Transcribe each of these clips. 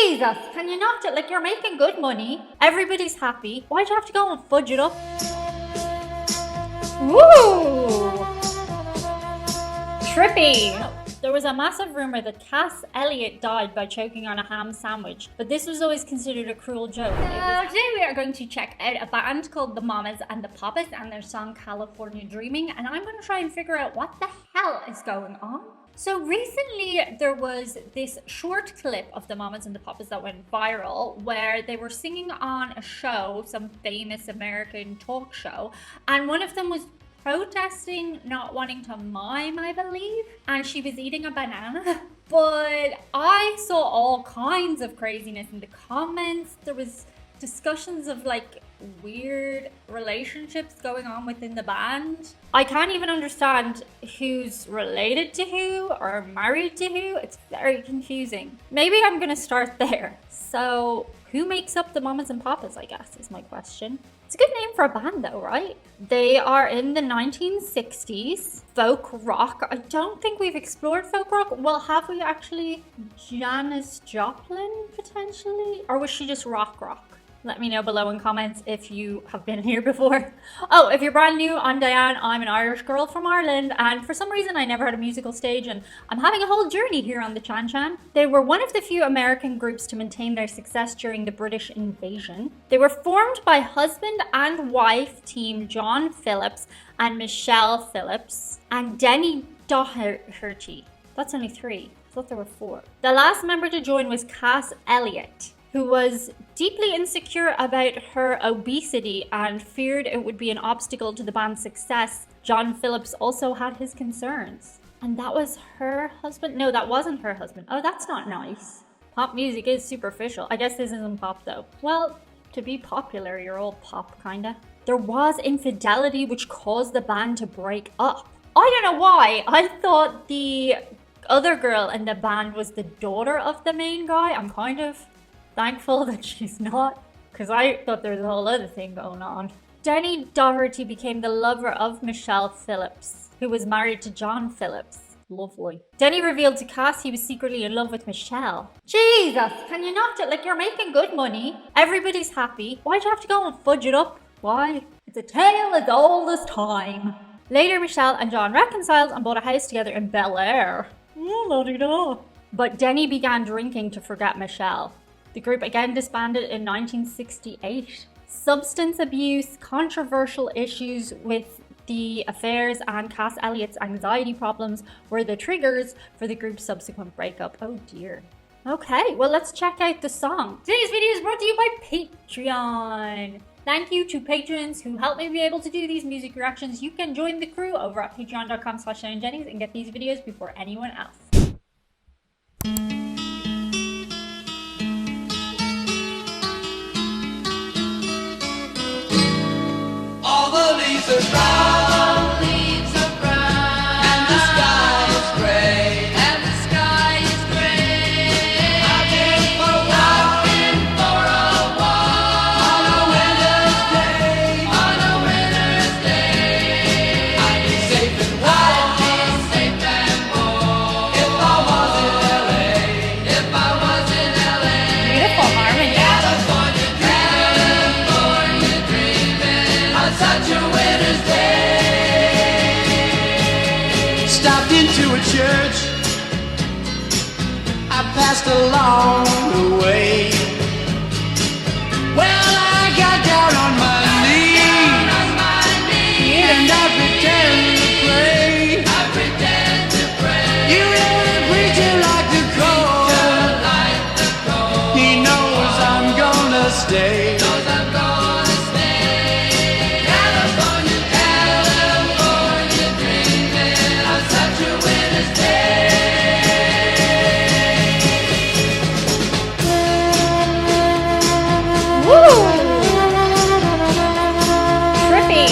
Jesus, can you not? Like, you're making good money. Everybody's happy. Why'd you have to go and fudge it up? Woo! Trippy. There was a massive rumor that Cass Elliot died by choking on a ham sandwich, but this was always considered a cruel joke. Today we are going to check out a band called the Mamas and the Papas and their song California Dreaming, and I'm going to try and figure out what the hell is going on. So recently there was this short clip of the Mamas and the Papas that went viral where they were singing on a show, some famous American talk show, and one of them was protesting not wanting to mime, I believe, and she was eating a banana. But I saw all kinds of craziness in the comments. There was discussions of like weird relationships going on within the band. I can't even understand who's related to who or married to who. It's very confusing. Maybe I'm gonna start there. So who makes up the Mamas and Papas, I guess, is my question. It's a good name for a band though, right? They are in the 1960s, folk rock. I don't think we've explored folk rock. Well, have we actually? Janis Joplin, potentially? Or was she just rock? Let me know below in comments if you have been here before. Oh, if you're brand new, I'm Diane. I'm an Irish girl from Ireland, and for some reason I never had a musical stage, and I'm having a whole journey here on the Chan Chan. They were one of the few American groups to maintain their success during the British invasion. They were formed by husband and wife team John Phillips and Michelle Phillips and Denny Doherty. That's only 3. I thought there were 4. The last member to join was Cass Elliot, who was deeply insecure about her obesity and feared it would be an obstacle to the band's success. John Phillips also had his concerns. And that was her husband? No, that wasn't her husband. Oh, that's not nice. Pop music is superficial. I guess this isn't pop though. Well, to be popular, you're all pop, kinda. There was infidelity which caused the band to break up. I don't know why. I thought the other girl in the band was the daughter of the main guy. I'm kind of thankful that she's not, because I thought there was a whole other thing going on. Denny Doherty became the lover of Michelle Phillips, who was married to John Phillips. Lovely. Denny revealed to Cass he was secretly in love with Michelle. Jesus, can you not? Like, you're making good money. Everybody's happy. Why'd you have to go and fudge it up? Why? It's a tale as old as time. Later, Michelle and John reconciled and bought a house together in Bel Air. But Denny began drinking to forget Michelle. The group again disbanded in 1968. Substance abuse, controversial issues with the affairs, and Cass Elliot's anxiety problems were the triggers for the group's subsequent breakup. Oh dear. Okay, well, let's check out the song. Today's video is brought to you by Patreon. Thank you to patrons who help me be able to do these music reactions. You can join the crew over at patreon.com/DianeJennings and get these videos before anyone else. All the leaves are brown, and the sky is gray, I've been for a walk, on a winter's day, I'd be safe and warm, if I was in LA, Beautiful harmony. California dreaming on such a winter's day. Stopped into a church, I passed along the way. Well, I got down on my knees, and I pretend to pray. You hear the preacher like the cold, he knows I'm gonna stay. California dreaming on such a winter's day. Woo! Trippy.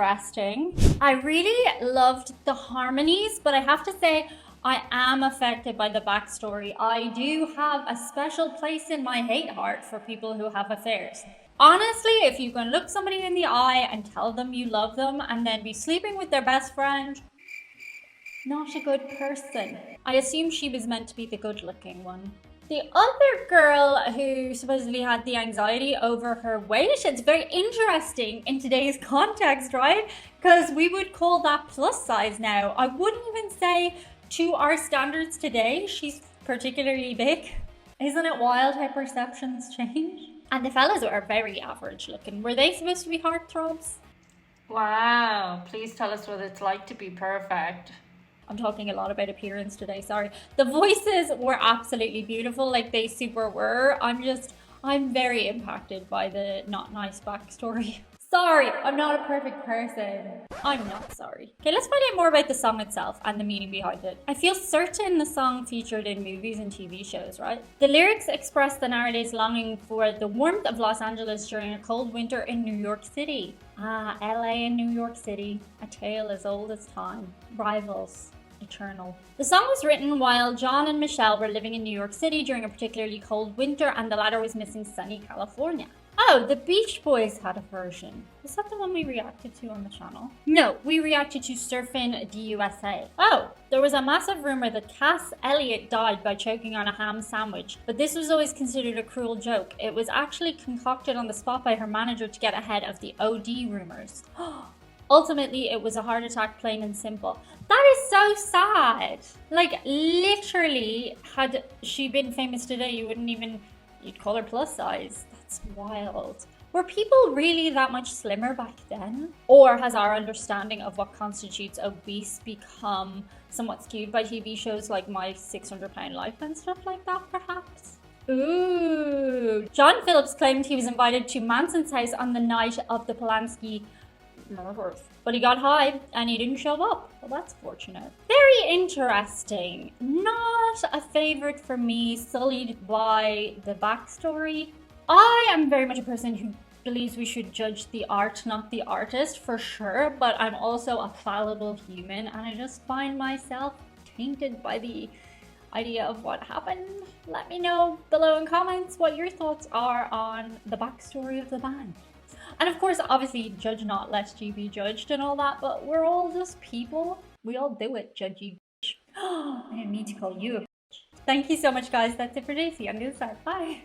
interesting. I really loved the harmonies, but I have to say, I am affected by the backstory. I do have a special place in my hate heart for people who have affairs. Honestly, if you can look somebody in the eye and tell them you love them and then be sleeping with their best friend, not a good person. I assume she was meant to be the good looking one. The other girl who supposedly had the anxiety over her weight, it's very interesting in today's context, right? Because we would call that plus size now. I wouldn't even say to our standards today, she's particularly big. Isn't it wild how perceptions change? And the fellas were very average looking. Were they supposed to be heartthrobs? Wow, please tell us what it's like to be perfect. I'm talking a lot about appearance today, sorry. The voices were absolutely beautiful, like they super were. I'm very impacted by the not nice backstory. Sorry, I'm not a perfect person. I'm not sorry. Okay, let's find out more about the song itself and the meaning behind it. I feel certain the song featured in movies and TV shows, right? The lyrics express the narrator's longing for the warmth of Los Angeles during a cold winter in New York City. Ah, LA and New York City, a tale as old as time. Rivals. Eternal. The song was written while John and Michelle were living in New York City during a particularly cold winter, and the latter was missing sunny California. Oh, the Beach Boys had a version. Is that the one we reacted to on the channel? No, we reacted to Surfin' DUSA. Oh, there was a massive rumor that Cass Elliot died by choking on a ham sandwich, but this was always considered a cruel joke. It was actually concocted on the spot by her manager to get ahead of the OD rumors. Ultimately, it was a heart attack, plain and simple. That is so sad. Like, literally, had she been famous today, you'd call her plus size. That's wild. Were people really that much slimmer back then? Or has our understanding of what constitutes obese become somewhat skewed by TV shows like My 600-Pound Life and stuff like that, perhaps? Ooh. John Phillips claimed he was invited to Manson's house on the night of the Polanski murders, but he got high and he didn't show up. Well, that's fortunate. Very interesting. Not a favorite for me, sullied by the backstory. I am very much a person who believes we should judge the art, not the artist, for sure, but I'm also a fallible human and I just find myself tainted by the idea of what happened. Let me know below in comments what your thoughts are on the backstory of the band. And of course, obviously, judge not lest you be judged and all that, but we're all just people. We all do it, judgy bitch. I didn't mean to call you a bitch. Thank you so much, guys. That's it for today. See you on the other side. Bye.